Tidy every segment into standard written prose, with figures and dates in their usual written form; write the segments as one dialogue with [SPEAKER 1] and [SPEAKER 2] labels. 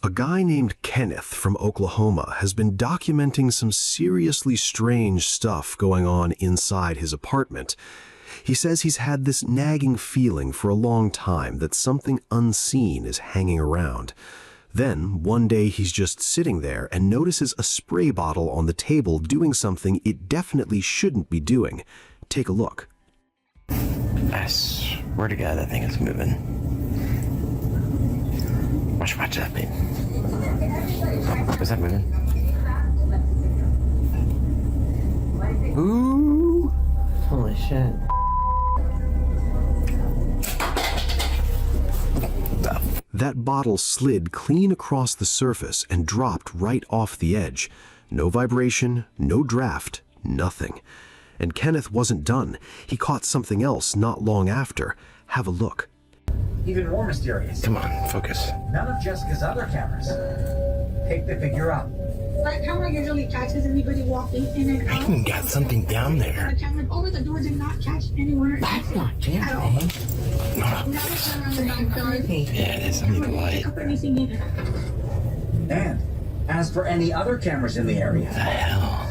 [SPEAKER 1] A guy named Kenneth from Oklahoma has been documenting some seriously strange stuff going on inside his apartment. He says he's had this nagging feeling for a long time that something unseen is hanging around. Then, one day he's just sitting there and notices a spray bottle on the table doing something it definitely shouldn't be doing. Take a look.
[SPEAKER 2] I swear to God, that thing is moving. Watch that, babe. Oh, is that moving? Ooh! Holy shit.
[SPEAKER 1] That bottle slid clean across the surface and dropped right off the edge. No vibration, no draft, nothing. And Kenneth wasn't done. He caught something else not long after. Have a look.
[SPEAKER 3] Even more mysterious.
[SPEAKER 2] Come on, focus.
[SPEAKER 3] None of Jessica's other cameras pick the figure up.
[SPEAKER 4] That camera usually catches anybody walking in and out.
[SPEAKER 2] I even got something down there.
[SPEAKER 4] The camera over the door did not catch anyone.
[SPEAKER 2] That's not
[SPEAKER 4] at all.
[SPEAKER 2] jamming.
[SPEAKER 4] Now it's around the backyard.
[SPEAKER 2] Yeah, it is. I need the light.
[SPEAKER 4] Pick up anything in it.
[SPEAKER 3] And as for any other cameras in the area,
[SPEAKER 2] What the hell?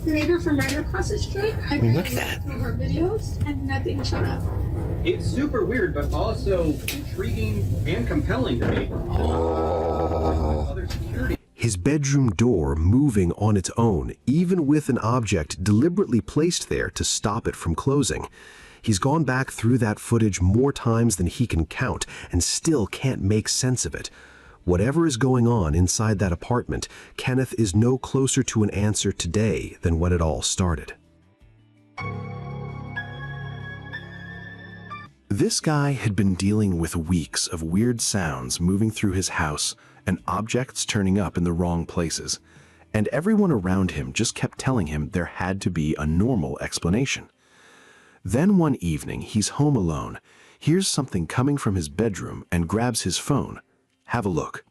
[SPEAKER 4] The neighbor from right across the street. I
[SPEAKER 2] Look at that.
[SPEAKER 4] through her videos and nothing showed up.
[SPEAKER 5] It's super weird, but also intriguing and compelling to me. Other security.
[SPEAKER 1] His bedroom door moving on its own, even with an object deliberately placed there to stop it from closing. He's gone back through that footage more times than he can count and still can't make sense of it. Whatever is going on inside that apartment, Kenneth is no closer to an answer today than when it all started. This guy had been dealing with weeks of weird sounds moving through his house and objects turning up in the wrong places, and everyone around him just kept telling him there had to be a normal explanation. Then one evening, he's home alone, hears something coming from his bedroom and grabs his phone. Have a look.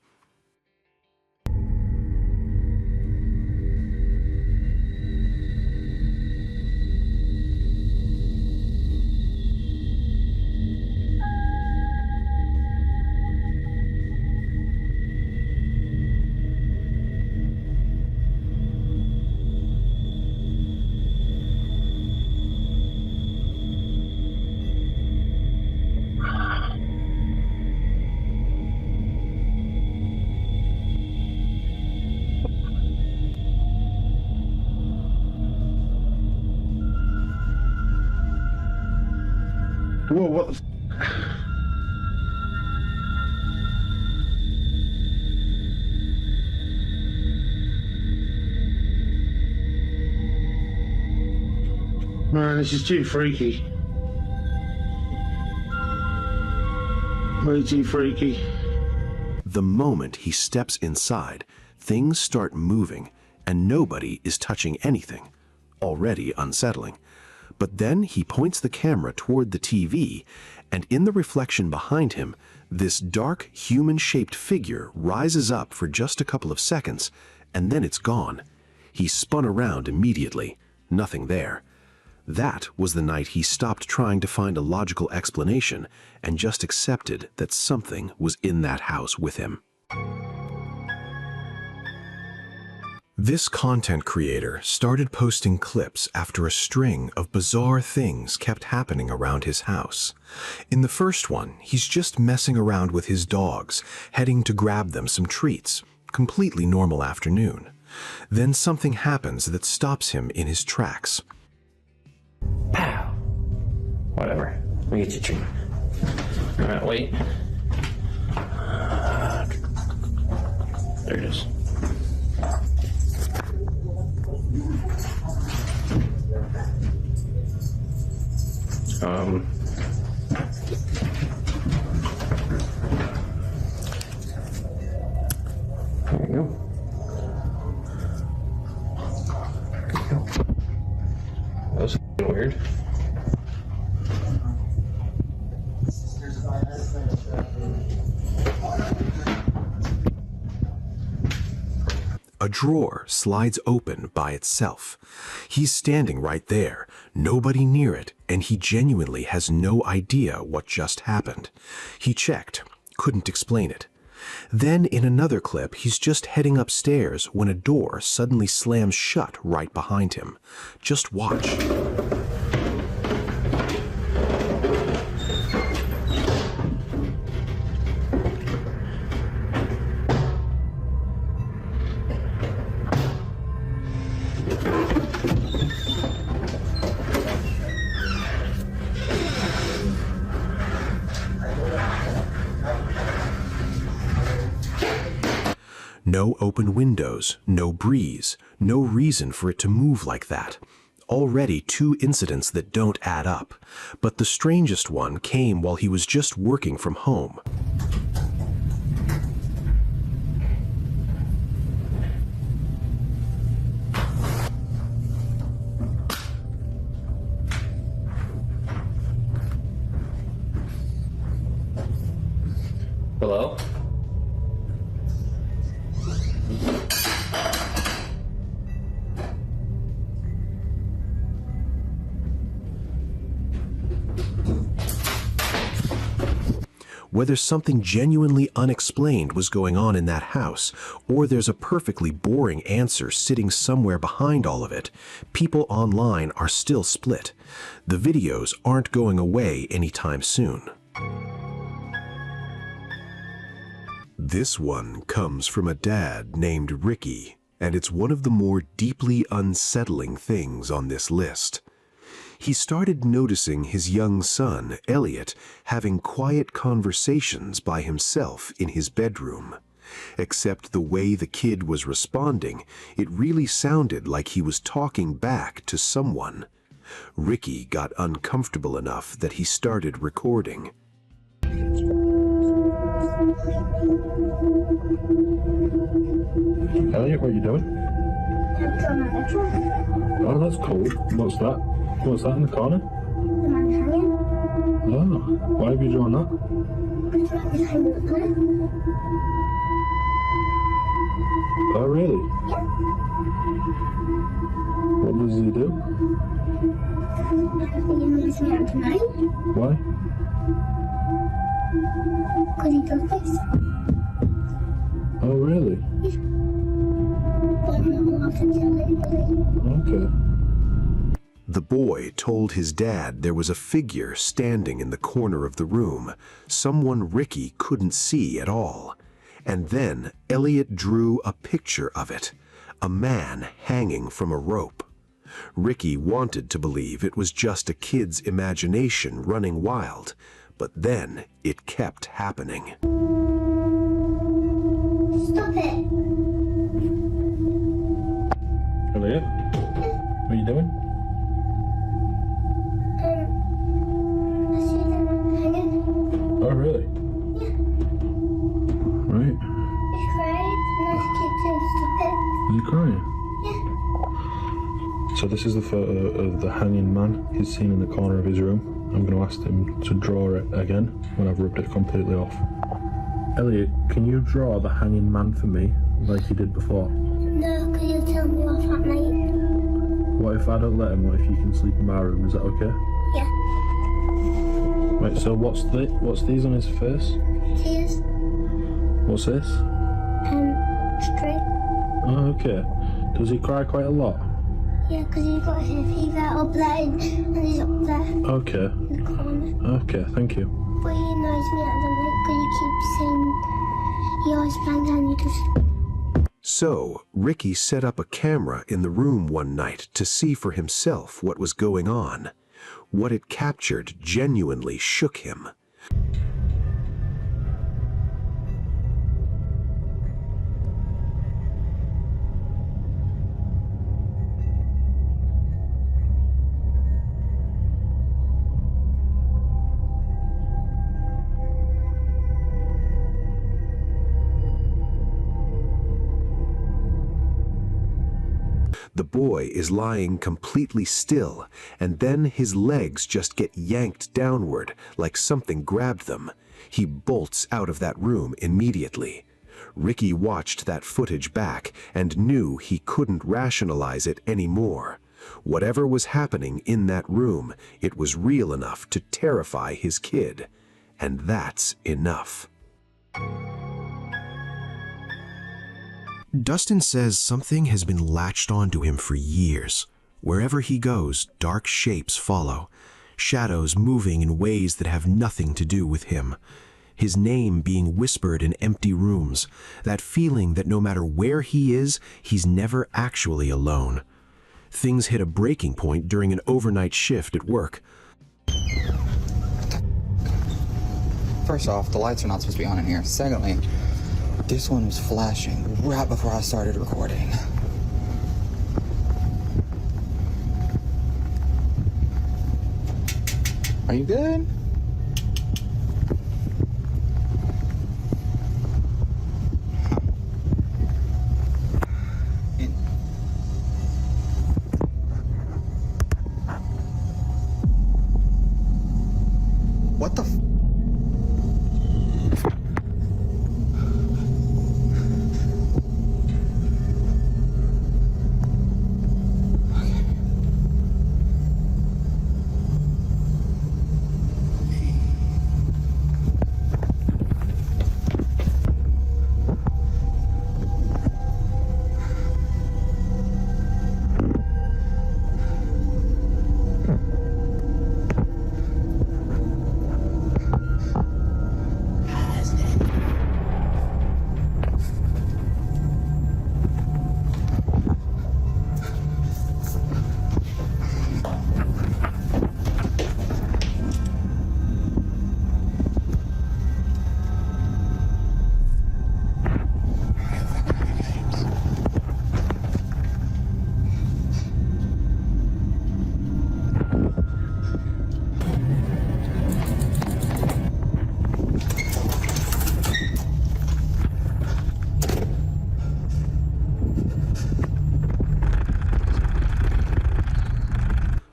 [SPEAKER 6] Whoa, what the Man, this is too freaky. Way too freaky.
[SPEAKER 1] The moment he steps inside, things start moving and nobody is touching anything. Already unsettling. But then he points the camera toward the TV, and in the reflection behind him, this dark, human-shaped figure rises up for just a couple of seconds, and then it's gone. He spun around immediately. Nothing there. That was the night he stopped trying to find a logical explanation and just accepted that something was in that house with him. This content creator started posting clips after a string of bizarre things kept happening around his house. In the first one, he's just messing around with his dogs, heading to grab them some treats. Completely normal afternoon. Then something happens that stops him in his tracks.
[SPEAKER 2] Pow! Whatever. We get you a treat. Alright, wait. There it is. There you go. That was weird.
[SPEAKER 1] A drawer slides open by itself. He's standing right there, nobody near it, and he genuinely has no idea what just happened. He checked, couldn't explain it. Then in another clip, he's just heading upstairs when a door suddenly slams shut right behind him. Just watch. No open windows, no breeze, no reason for it to move like that. Already 2 incidents that don't add up. But the strangest one came while he was just working from home.
[SPEAKER 2] Hello?
[SPEAKER 1] Whether something genuinely unexplained was going on in that house, or there's a perfectly boring answer sitting somewhere behind all of it, people online are still split. The videos aren't going away anytime soon. This one comes from a dad named Ricky, and it's one of the more deeply unsettling things on this list. He started noticing his young son, Elliot, having quiet conversations by himself in his bedroom. Except the way the kid was responding, it really sounded like he was talking back to someone. Ricky got uncomfortable enough that he started recording.
[SPEAKER 7] Elliot, what are you doing?
[SPEAKER 4] I'm drawing a picture.
[SPEAKER 7] Oh, that's cool. What's that? What's that in the corner?
[SPEAKER 4] The man hanging.
[SPEAKER 7] Oh, why have you drawn that?
[SPEAKER 4] Because the man is hanging up there.
[SPEAKER 7] Oh, really?
[SPEAKER 4] Yeah.
[SPEAKER 7] What does he do?
[SPEAKER 4] I think he moves me out tonight.
[SPEAKER 7] Why?
[SPEAKER 4] Because he does this.
[SPEAKER 7] Oh, really?
[SPEAKER 4] But I'm not allowed to tell anybody.
[SPEAKER 7] Okay.
[SPEAKER 1] The boy told his dad there was a figure standing in the corner of the room, someone Ricky couldn't see at all. And then Elliot drew a picture of it, a man hanging from a rope. Ricky wanted to believe it was just a kid's imagination running wild, but then it kept happening.
[SPEAKER 4] Stop it.
[SPEAKER 7] Elliot, what are you doing?
[SPEAKER 4] I see the man hanging.
[SPEAKER 7] Oh, really?
[SPEAKER 4] Yeah.
[SPEAKER 7] Right.
[SPEAKER 4] He's crying and I keep saying stop it.
[SPEAKER 7] Are you crying?
[SPEAKER 4] Yeah.
[SPEAKER 7] So this is the photo of the hanging man he's seen in the corner of his room. I'm going to ask him to draw it again when I've rubbed it completely off. Elliot, can you draw the hanging man for me like you did before?
[SPEAKER 4] No, because you'll tell me off at night.
[SPEAKER 7] What if I don't let him? What if you can sleep in my room? Is that okay?
[SPEAKER 4] Yeah.
[SPEAKER 7] Wait, so what's these on his face?
[SPEAKER 4] Tears.
[SPEAKER 7] What's this?
[SPEAKER 4] Straight.
[SPEAKER 7] Oh, okay. Does he cry quite a lot?
[SPEAKER 4] Yeah, because he's got his fever up there and he's up there
[SPEAKER 7] Okay.
[SPEAKER 4] in the corner.
[SPEAKER 7] Okay, thank you.
[SPEAKER 4] But he annoys me at the night because he keeps saying he always bangs on you to...
[SPEAKER 1] So, Ricky set up a camera in the room one night to see for himself what was going on. What it captured genuinely shook him. The boy is lying completely still, and then his legs just get yanked downward like something grabbed them. He bolts out of that room immediately. Ricky watched that footage back and knew he couldn't rationalize it anymore. Whatever was happening in that room, it was real enough to terrify his kid. And that's enough. Dustin says something has been latched onto him for years. Wherever he goes, dark shapes follow, shadows moving in ways that have nothing to do with him. His name being whispered in empty rooms, that feeling that no matter where he is, he's never actually alone. Things hit a breaking point during an overnight shift at work.
[SPEAKER 8] First off, the lights are not supposed to be on in here. Secondly, this one was flashing right before I started recording. Are you good? What the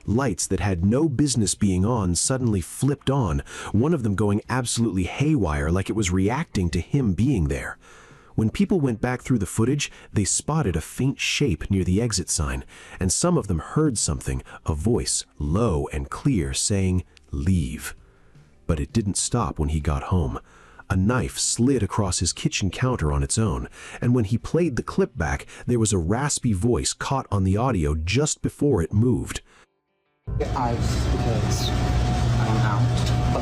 [SPEAKER 1] Lights that had no business being on suddenly flipped on, one of them going absolutely haywire like it was reacting to him being there. When people went back through the footage, they spotted a faint shape near the exit sign, and some of them heard something, a voice, low and clear, saying, "Leave." But it didn't stop when he got home. A knife slid across his kitchen counter on its own, and when he played the clip back, there was a raspy voice caught on the audio just before it moved.
[SPEAKER 8] I just because I'm out, but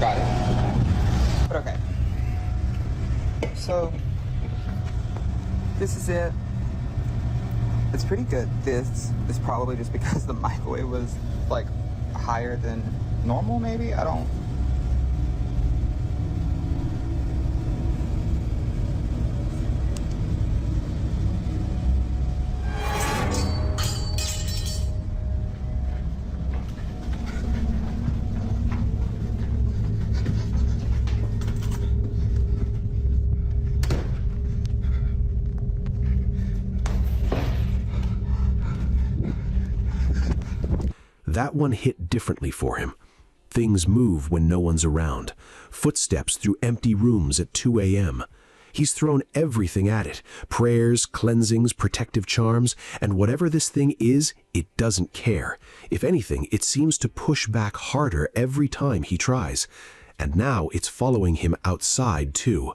[SPEAKER 8] got it. But okay. So this is it. It's pretty good. This is probably just because the microwave was like higher than normal, maybe? I don't.
[SPEAKER 1] That one hit differently for him. Things move when no one's around. Footsteps through empty rooms at 2 a.m. He's thrown everything at it. Prayers, cleansings, protective charms, and whatever this thing is, it doesn't care. If anything, it seems to push back harder every time he tries. And now it's following him outside, too.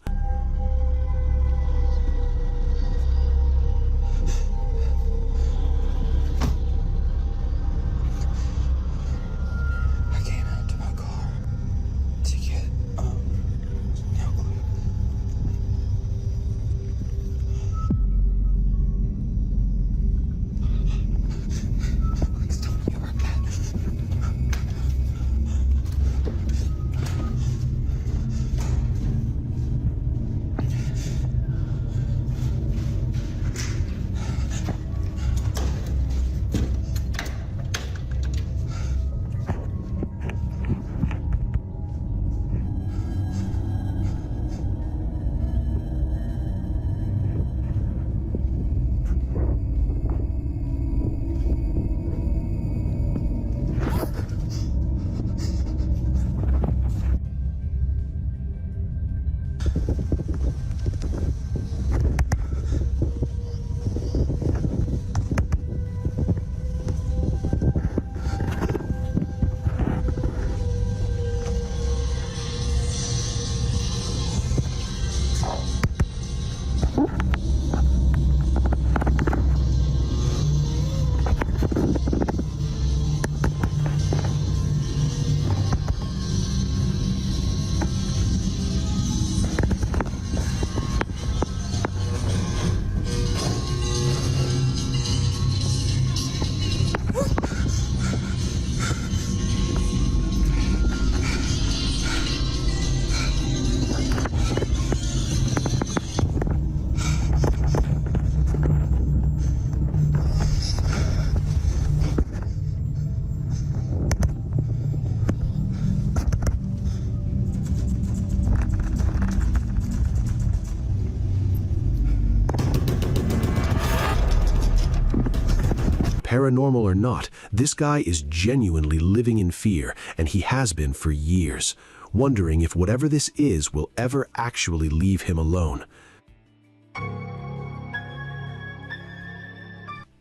[SPEAKER 1] Paranormal or not, this guy is genuinely living in fear, and he has been for years, wondering if whatever this is will ever actually leave him alone.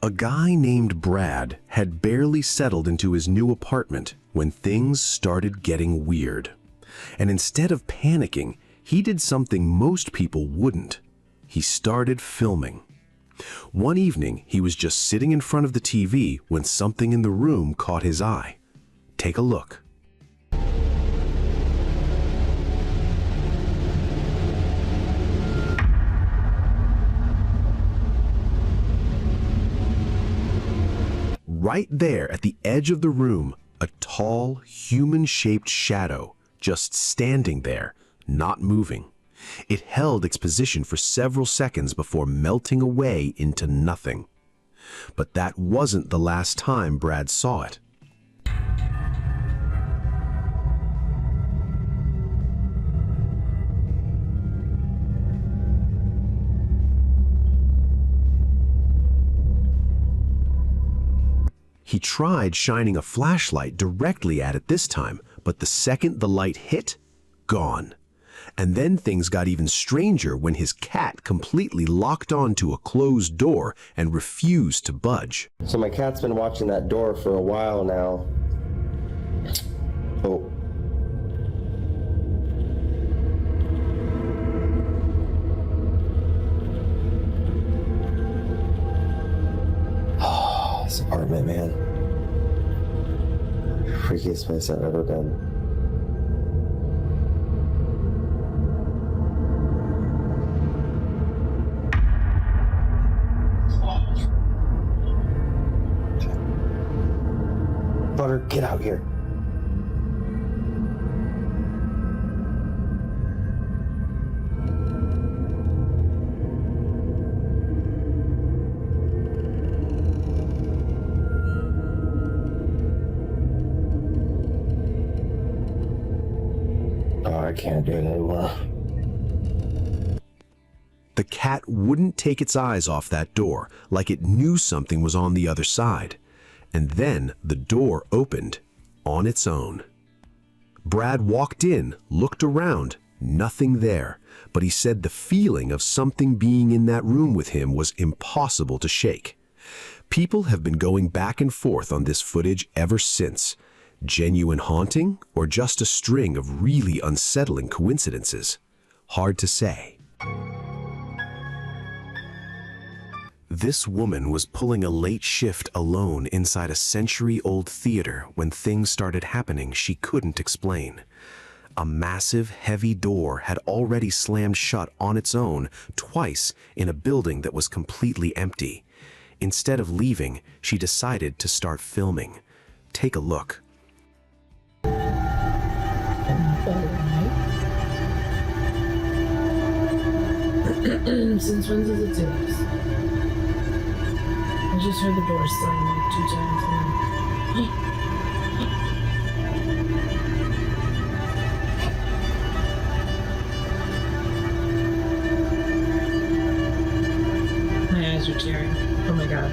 [SPEAKER 1] A guy named Brad had barely settled into his new apartment when things started getting weird. And instead of panicking, he did something most people wouldn't. He started filming. One evening, he was just sitting in front of the TV when something in the room caught his eye. Take a look. Right there at the edge of the room, a tall, human-shaped shadow just standing there, not moving. It held its position for several seconds before melting away into nothing. But that wasn't the last time Brad saw it. He tried shining a flashlight directly at it this time, but the second the light hit, gone. And then things got even stranger when his cat completely locked onto a closed door and refused to budge.
[SPEAKER 2] So my cat's been watching that door for a while now. Oh. This apartment, man. Freakiest place I've ever been. Butter, get out here. I can't do it anymore.
[SPEAKER 1] The cat wouldn't take its eyes off that door, like it knew something was on the other side. And then the door opened on its own. Brad walked in, looked around, nothing there, but he said the feeling of something being in that room with him was impossible to shake. People have been going back and forth on this footage ever since. Genuine haunting or just a string of really unsettling coincidences? Hard to say. This woman was pulling a late shift alone inside a century-old theater when things started happening she couldn't explain. A massive, heavy door had already slammed shut on its own twice in a building that was completely empty. Instead of leaving, she decided to start filming. Take a look.
[SPEAKER 9] Since when does it do this? I just heard the door slam like 2 times. My eyes are tearing. Oh my god.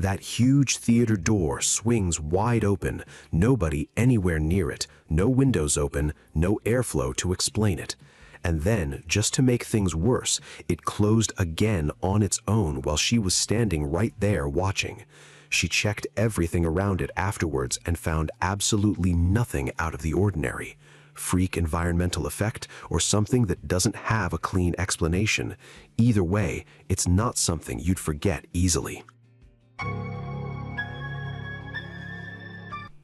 [SPEAKER 1] That huge theater door swings wide open, nobody anywhere near it, no windows open, no airflow to explain it. And then, just to make things worse, it closed again on its own while she was standing right there watching. She checked everything around it afterwards and found absolutely nothing out of the ordinary. Freak environmental effect or something that doesn't have a clean explanation. Either way, it's not something you'd forget easily.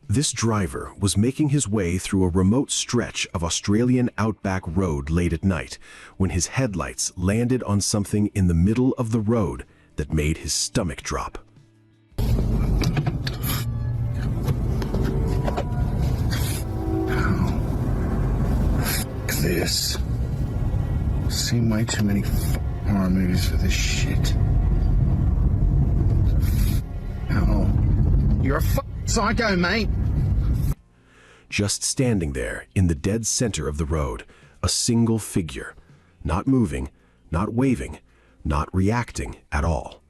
[SPEAKER 1] This driver was making his way through a remote stretch of Australian outback road late at night when his headlights landed on something in the middle of the road that made his stomach drop.
[SPEAKER 6] This. Seen way too many horror movies for this shit. Oh, you're a psycho, mate.
[SPEAKER 1] Just standing there in the dead center of the road, A single figure, not moving, not waving, not reacting at all.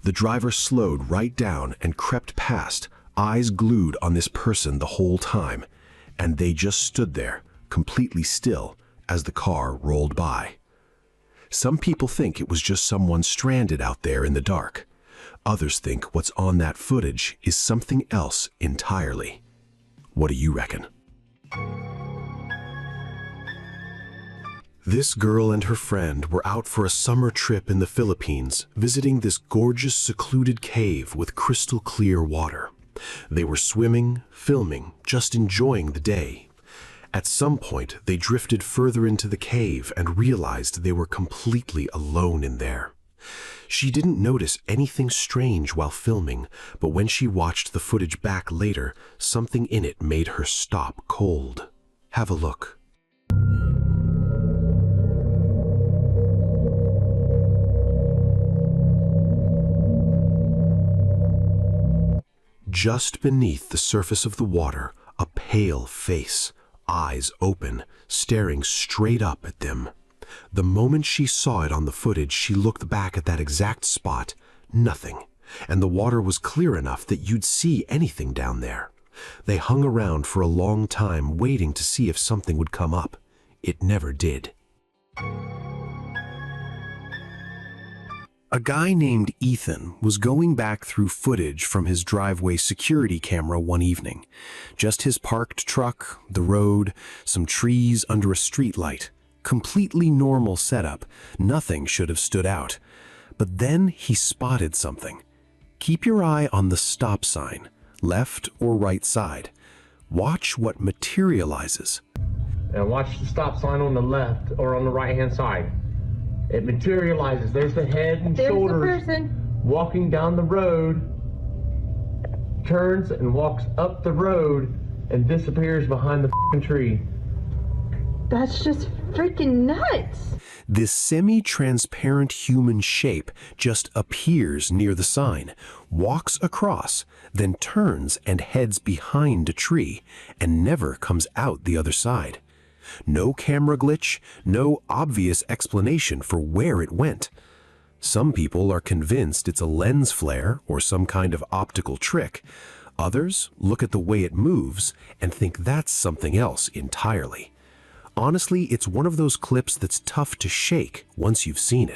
[SPEAKER 1] The driver slowed right down and crept past, eyes glued on this person the whole time, and they just stood there, completely still, as the car rolled by. Some people think it was just someone stranded out there in the dark. Others think what's on that footage is something else entirely. What do you reckon? This girl and her friend were out for a summer trip in the Philippines, visiting this gorgeous secluded cave with crystal clear water. They were swimming, filming, just enjoying the day. At some point, they drifted further into the cave and realized they were completely alone in there. She didn't notice anything strange while filming, but when she watched the footage back later, something in it made her stop cold. Have a look. Just beneath the surface of the water, a pale face, eyes open, staring straight up at them. The moment she saw it on the footage, she looked back at that exact spot. Nothing. And the water was clear enough that you'd see anything down there. They hung around for a long time, waiting to see if something would come up. It never did. A guy named Ethan was going back through footage from his driveway security camera one evening. Just his parked truck, the road, some trees under a streetlight. Completely normal setup. Nothing should have stood out. But then he spotted something. Keep your eye on the stop sign, left or right side. Watch what materializes.
[SPEAKER 2] Now watch the stop sign on the left or on the right-hand side. It materializes. There's the head and shoulders.
[SPEAKER 10] There's the person
[SPEAKER 2] walking down the road, turns and walks up the road and disappears behind the f***ing tree.
[SPEAKER 10] That's just freaking nuts.
[SPEAKER 1] This semi-transparent human shape just appears near the sign, walks across, then turns and heads behind a tree, and never comes out the other side. No camera glitch, no obvious explanation for where it went. Some people are convinced it's a lens flare or some kind of optical trick. Others look at the way it moves and think that's something else entirely. Honestly, it's one of those clips that's tough to shake once you've seen it.